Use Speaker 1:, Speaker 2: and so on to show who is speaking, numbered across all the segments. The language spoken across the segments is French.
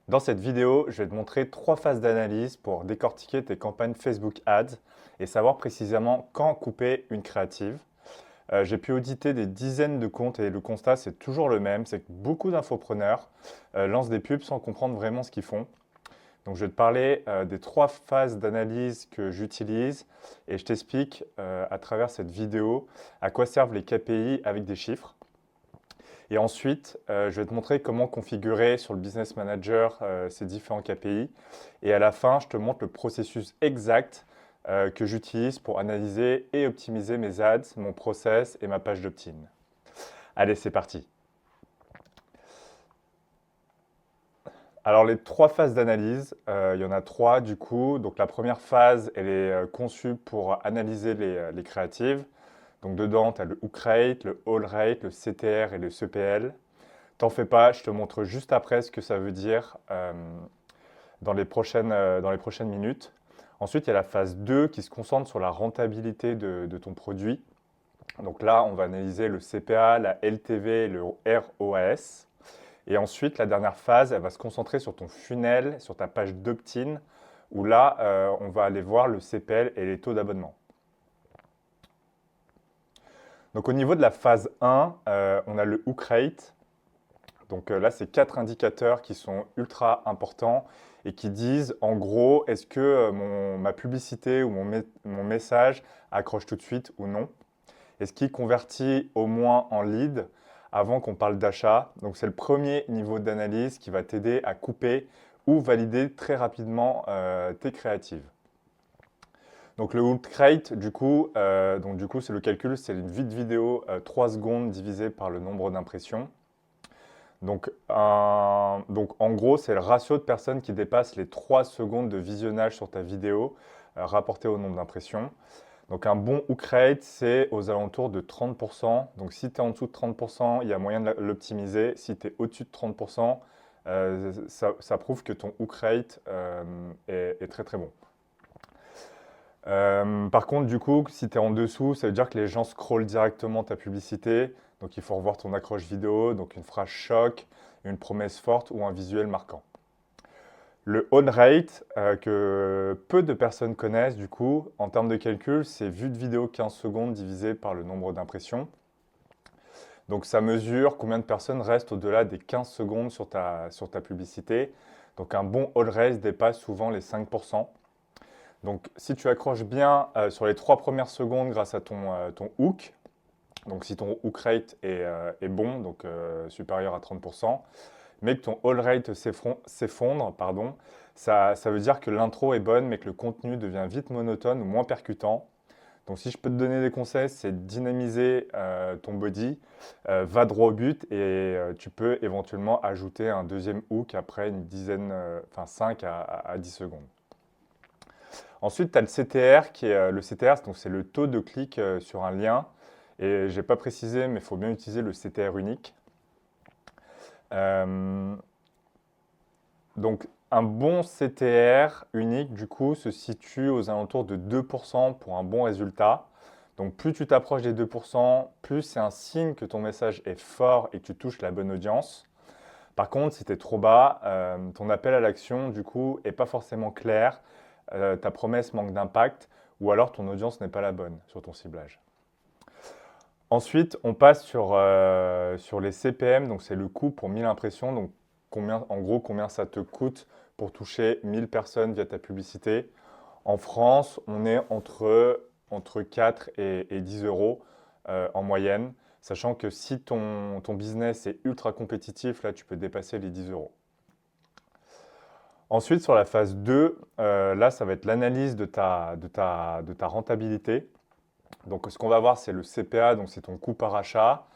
Speaker 1: Dans cette vidéo, je vais te montrer 3 phases d'analyse pour décortiquer tes campagnes Facebook Ads et savoir précisément quand couper une créative. J'ai pu auditer des dizaines de comptes et le constat, c'est toujours le même, c'est que beaucoup d'infopreneurs lancent des pubs sans comprendre vraiment ce qu'ils font. Donc je vais te parler des 3 phases d'analyse que j'utilise et je t'explique à travers cette vidéo à quoi servent les KPI avec des chiffres. Et ensuite, je vais te montrer comment configurer sur le Business Manager ces différents KPI. Et à la fin, je te montre le processus exact que j'utilise pour analyser et optimiser mes ads, mon process et ma page d'opt-in. Allez, c'est parti. Alors, les 3 phases d'analyse, il y en a 3 du coup. Donc, la première phase, elle est conçue pour analyser les créatives. Donc, dedans, tu as le hook rate, le haul rate, le CTR et le CPL. T'en fais pas, je te montre juste après ce que ça veut dire dans les prochaines minutes. Ensuite, il y a la phase 2 qui se concentre sur la rentabilité de ton produit. Donc là, on va analyser le CPA, la LTV et le ROAS. Et ensuite, la dernière phase, elle va se concentrer sur ton funnel, sur ta page d'opt-in, où là, on va aller voir le CPL et les taux d'abonnement. Donc au niveau de la phase 1, on a le hook rate. Donc là, c'est 4 indicateurs qui sont ultra importants et qui disent, en gros, est-ce que ma publicité ou mon message accroche tout de suite ou non? Est-ce qu'il convertit au moins en lead avant qu'on parle d'achat? Donc c'est le premier niveau d'analyse qui va t'aider à couper ou valider très rapidement tes créatives. Donc le hook rate, du coup, c'est le calcul, c'est une vue de vidéo 3 secondes divisé par le nombre d'impressions. Donc en gros, c'est le ratio de personnes qui dépassent les 3 secondes de visionnage sur ta vidéo rapporté au nombre d'impressions. Donc un bon hook rate, c'est aux alentours de 30%. Donc si tu es en dessous de 30%, il y a moyen de l'optimiser. Si tu es au-dessus de 30%, ça prouve que ton hook rate est très très bon. Par contre, du coup, si tu es en dessous, ça veut dire que les gens scrollent directement ta publicité. Donc il faut revoir ton accroche vidéo, donc une phrase choc, une promesse forte ou un visuel marquant. Le on rate, que peu de personnes connaissent du coup, en termes de calcul, c'est vue de vidéo 15 secondes divisé par le nombre d'impressions. Donc ça mesure combien de personnes restent au-delà des 15 secondes sur ta publicité. Donc un bon all rate dépasse souvent les 5%. Donc si tu accroches bien sur les 3 premières secondes grâce à ton hook, donc si ton hook rate est bon, donc supérieur à 30%, mais que ton all rate s'effondre, pardon, ça veut dire que l'intro est bonne, mais que le contenu devient vite monotone ou moins percutant. Donc si je peux te donner des conseils, c'est dynamiser ton body, va droit au but et tu peux éventuellement ajouter un deuxième hook après une dizaine, 5 à 10 secondes. Ensuite, tu as le CTR qui est le CTR, donc c'est le taux de clic sur un lien. Et je n'ai pas précisé, mais il faut bien utiliser le CTR unique. Donc, un bon CTR unique, du coup, se situe aux alentours de 2% pour un bon résultat. Donc, plus tu t'approches des 2%, plus c'est un signe que ton message est fort et que tu touches la bonne audience. Par contre, si tu es trop bas, ton appel à l'action, du coup, n'est pas forcément clair, ta promesse manque d'impact, ou alors ton audience n'est pas la bonne sur ton ciblage. Ensuite, on passe sur les CPM, donc c'est le coût pour 1000 impressions, donc en gros combien ça te coûte pour toucher 1000 personnes via ta publicité. En France, on est entre 4 et 10 euros en moyenne, sachant que si ton business est ultra compétitif, là tu peux dépasser les 10 euros. Ensuite, sur la phase 2, là ça va être l'analyse de ta rentabilité. Donc, ce qu'on va voir, c'est le CPA, donc c'est ton coût par achat.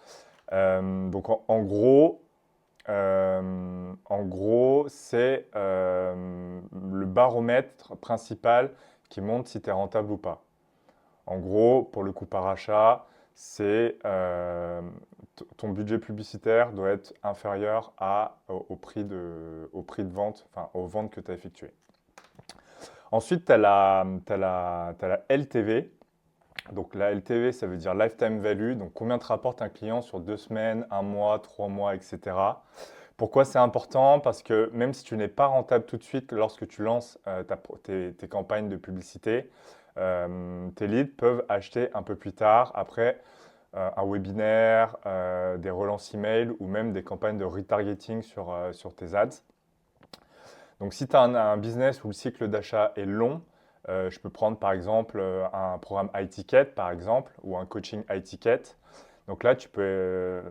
Speaker 1: Donc, en gros, c'est le baromètre principal qui montre si tu es rentable ou pas. En gros, pour le coût par achat, c'est ton budget publicitaire doit être inférieur au prix de vente, enfin aux ventes que tu as effectuées. Ensuite, tu as la LTV. Donc la LTV, ça veut dire Lifetime Value, donc combien te rapporte un client sur 2 semaines, 1 mois, 3 mois, etc. Pourquoi c'est important? Parce que même si tu n'es pas rentable tout de suite lorsque tu lances tes campagnes de publicité, tes leads peuvent acheter un peu plus tard, après un webinaire, des relances email ou même des campagnes de retargeting sur tes ads. Donc si tu as un business où le cycle d'achat est long, je peux prendre par exemple un programme high ticket par exemple ou un coaching high ticket. Donc là, tu peux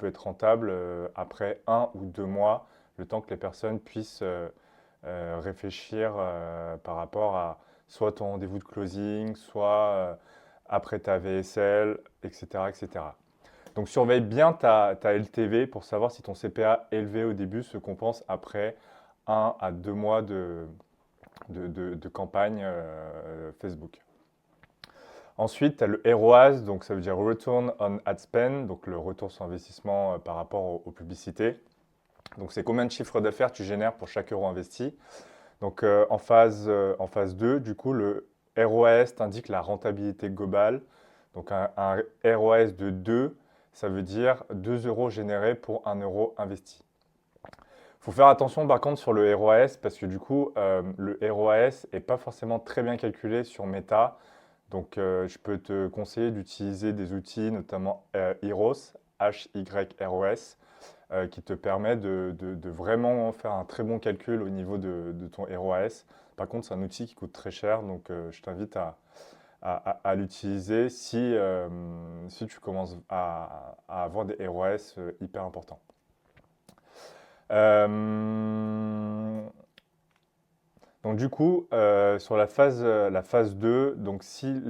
Speaker 1: être rentable après 1 ou 2 mois, le temps que les personnes puissent réfléchir par rapport à soit ton rendez-vous de closing, soit après ta VSL, etc., etc. Donc surveille bien ta LTV pour savoir si ton CPA élevé au début se compense après 1 à 2 mois de campagne Facebook. Ensuite, tu as le ROAS, donc ça veut dire Return on Ad Spend, donc le retour sur investissement par rapport aux publicités. Donc c'est combien de chiffre d'affaires tu génères pour chaque euro investi. Donc en phase 2, du coup, le ROAS t'indique la rentabilité globale. Donc un ROAS de 2, ça veut dire 2 euros générés pour 1 euro investi. Il faut faire attention par contre sur le ROAS parce que du coup, le ROAS n'est pas forcément très bien calculé sur Meta. Donc, je peux te conseiller d'utiliser des outils, notamment Hyros, Hyros, qui te permet de vraiment faire un très bon calcul au niveau de ton ROAS. Par contre, c'est un outil qui coûte très cher, donc je t'invite à l'utiliser si tu commences à avoir des ROAS hyper importants. Donc du coup, sur la phase 2, donc si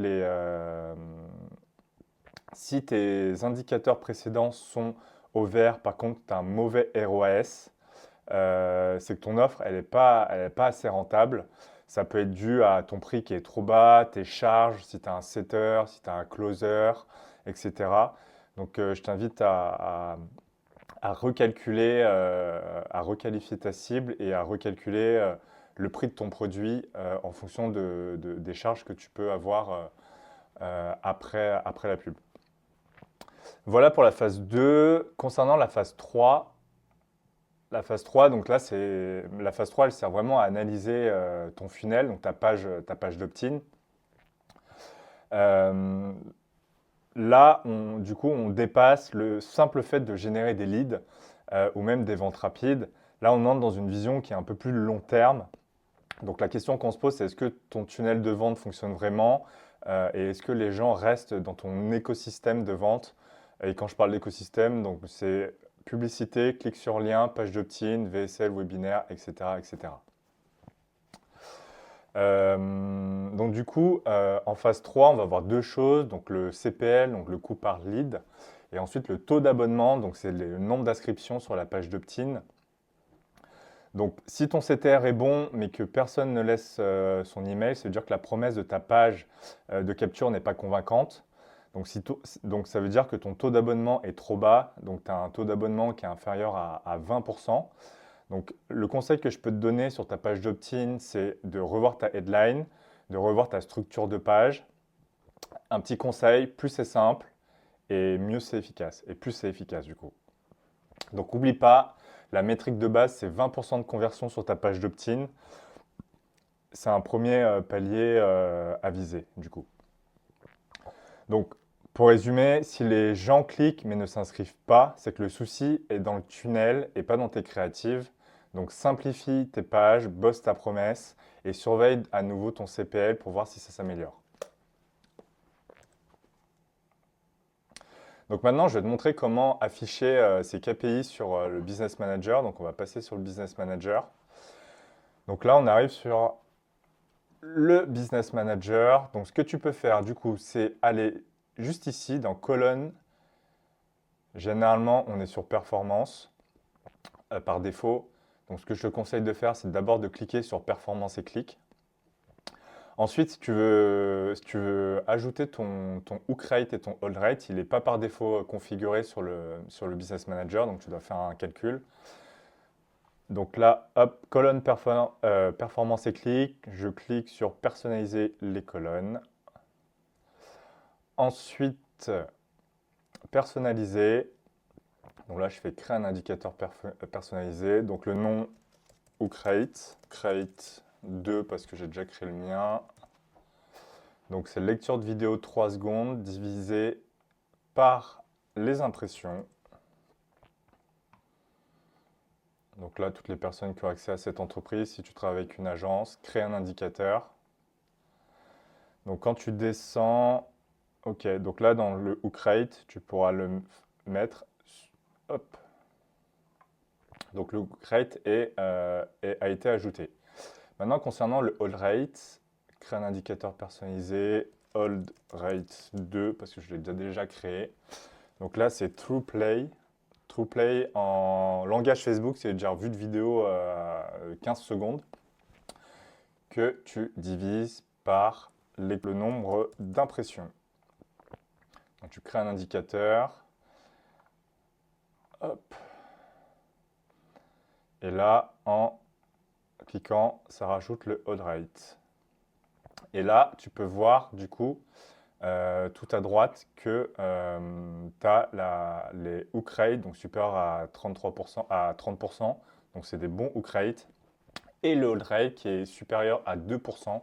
Speaker 1: tes indicateurs précédents sont au vert, par contre, tu as un mauvais ROAS, c'est que ton offre, elle est pas assez rentable. Ça peut être dû à ton prix qui est trop bas, tes charges, si tu as un setter, si tu as un closer, etc. Donc je t'invite à recalculer, à requalifier ta cible et à recalculer le prix de ton produit en fonction des charges que tu peux avoir après la pub. Voilà pour la phase 2. Concernant la phase 3, donc là, la phase 3, elle sert vraiment à analyser ton funnel, donc ta page d'opt-in. Là, du coup, on dépasse le simple fait de générer des leads ou même des ventes rapides. Là, on entre dans une vision qui est un peu plus long terme. Donc la question qu'on se pose, c'est est-ce que ton tunnel de vente fonctionne vraiment et est-ce que les gens restent dans ton écosystème de vente? Et quand je parle d'écosystème, donc c'est publicité, clic sur lien, page d'opt-in, VSL, webinaire, etc., etc. Donc du coup, en phase 3, on va voir deux choses, donc le CPL, donc le coût par lead, et ensuite le taux d'abonnement, donc c'est le nombre d'inscriptions sur la page d'opt-in. Donc si ton CTR est bon, mais que personne ne laisse son email, ça veut dire que la promesse de ta page de capture n'est pas convaincante. Donc ça veut dire que ton taux d'abonnement est trop bas, donc tu as un taux d'abonnement qui est inférieur à 20%. Donc, le conseil que je peux te donner sur ta page d'opt-in, c'est de revoir ta headline, de revoir ta structure de page. Un petit conseil, plus c'est simple et mieux c'est efficace. Et plus c'est efficace du coup. Donc, n'oublie pas, la métrique de base, c'est 20% de conversion sur ta page d'opt-in. C'est un premier palier à viser du coup. Donc, pour résumer, si les gens cliquent mais ne s'inscrivent pas, c'est que le souci est dans le tunnel et pas dans tes créatives. Donc, simplifie tes pages, bosse ta promesse et surveille à nouveau ton CPL pour voir si ça s'améliore. Donc maintenant, je vais te montrer comment afficher ces KPI sur le Business Manager. Donc, on va passer sur le Business Manager. Donc là, on arrive sur le Business Manager. Donc, ce que tu peux faire, du coup, c'est aller juste ici dans colonne. Généralement, on est sur performance par défaut. Donc, ce que je te conseille de faire, c'est d'abord de cliquer sur performance et clic. Ensuite, si tu veux ajouter ton hook rate et ton hold rate, il n'est pas par défaut configuré sur le Business Manager, donc tu dois faire un calcul. Donc là, hop, colonne performance et clic. Je clique sur personnaliser les colonnes. Ensuite, personnaliser. Donc là, je fais créer un indicateur personnalisé. Donc le nom ou create 2 parce que j'ai déjà créé le mien. Donc c'est lecture de vidéo 3 secondes divisé par les impressions. Donc là, toutes les personnes qui ont accès à cette entreprise, si tu travailles avec une agence, crée un indicateur. Donc quand tu descends, ok, donc là dans le Hookrate, tu pourras le mettre, hop. Donc le Hookrate a été ajouté. Maintenant concernant le hold rate, créer un indicateur personnalisé, hold rate 2 parce que je l'ai déjà créé. Donc là c'est True Play. True Play en langage Facebook, c'est dire vue de vidéo 15 secondes que tu divises par le nombre d'impressions. Donc tu crées un indicateur. Hop. Et là, en cliquant, ça rajoute le hold rate. Et là, tu peux voir du coup tout à droite que tu as les hook rates, donc supérieurs à 33%, à 30%. Donc c'est des bons hook rates. Et le hold rate qui est supérieur à 2%,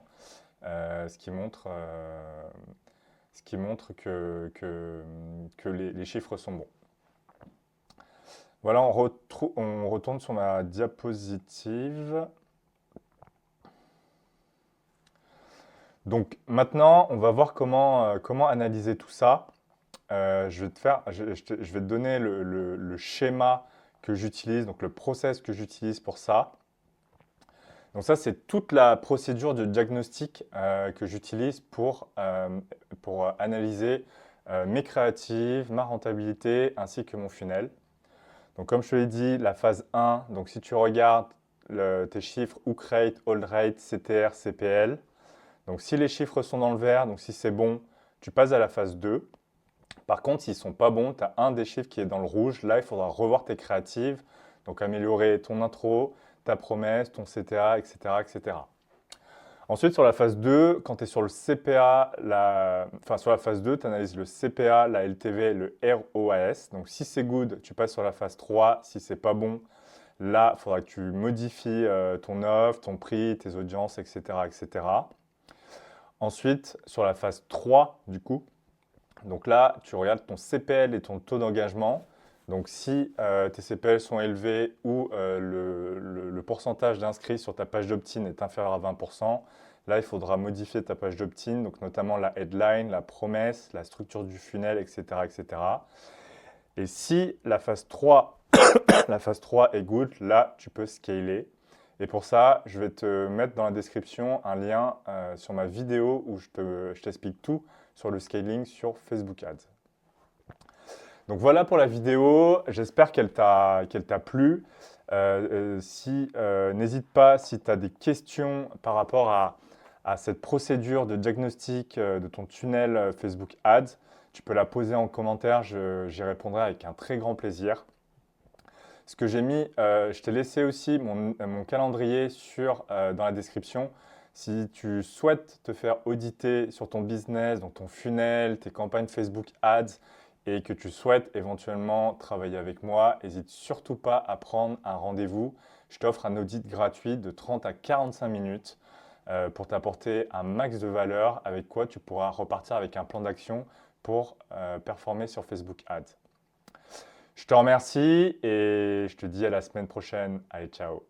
Speaker 1: ce qui montre que les chiffres sont bons. Voilà, on retourne sur ma diapositive. Donc maintenant, on va voir comment analyser tout ça. Je vais te donner le schéma que j'utilise, donc le process que j'utilise pour ça. Donc ça, c'est toute la procédure de diagnostic que j'utilise pour analyser mes créatives, ma rentabilité ainsi que mon funnel. Donc comme je te l'ai dit, la phase 1, donc si tu regardes tes chiffres hook rate, hold rate, CTR, CPL, donc si les chiffres sont dans le vert, donc si c'est bon, tu passes à la phase 2. Par contre, s'ils ne sont pas bons, tu as un des chiffres qui est dans le rouge. Là, il faudra revoir tes créatives, donc améliorer ton intro, ta promesse, ton CTA, etc. etc. Ensuite, sur la phase 2, quand tu es sur le CPA, sur la phase 2, tu analyses le CPA, la LTV et le ROAS. Donc si c'est good, tu passes sur la phase 3. Si c'est pas bon, là, il faudra que tu modifies ton offre, ton prix, tes audiences, etc. etc. Ensuite, sur la phase 3, du coup, donc là, tu regardes ton CPL et ton taux d'engagement. Donc si tes CPL sont élevés ou le pourcentage d'inscrits sur ta page d'opt-in est inférieur à 20%, là, il faudra modifier ta page d'opt-in, donc notamment la headline, la promesse, la structure du funnel, etc. etc. Et si la phase 3, la phase 3 est good, là, tu peux scaler. Et pour ça, je vais te mettre dans la description un lien sur ma vidéo où je t'explique tout sur le scaling sur Facebook Ads. Donc voilà pour la vidéo, j'espère qu'elle t'a plu. N'hésite pas si tu as des questions par rapport à cette procédure de diagnostic de ton tunnel Facebook Ads, tu peux la poser en commentaire, j'y répondrai avec un très grand plaisir. Ce que j'ai mis, je t'ai laissé aussi mon calendrier dans la description. Si tu souhaites te faire auditer sur ton business, donc ton funnel, tes campagnes Facebook Ads et que tu souhaites éventuellement travailler avec moi, n'hésite surtout pas à prendre un rendez-vous. Je t'offre un audit gratuit de 30 à 45 minutes pour t'apporter un max de valeur avec quoi tu pourras repartir avec un plan d'action pour performer sur Facebook Ads. Je te remercie et je te dis à la semaine prochaine. Allez, ciao!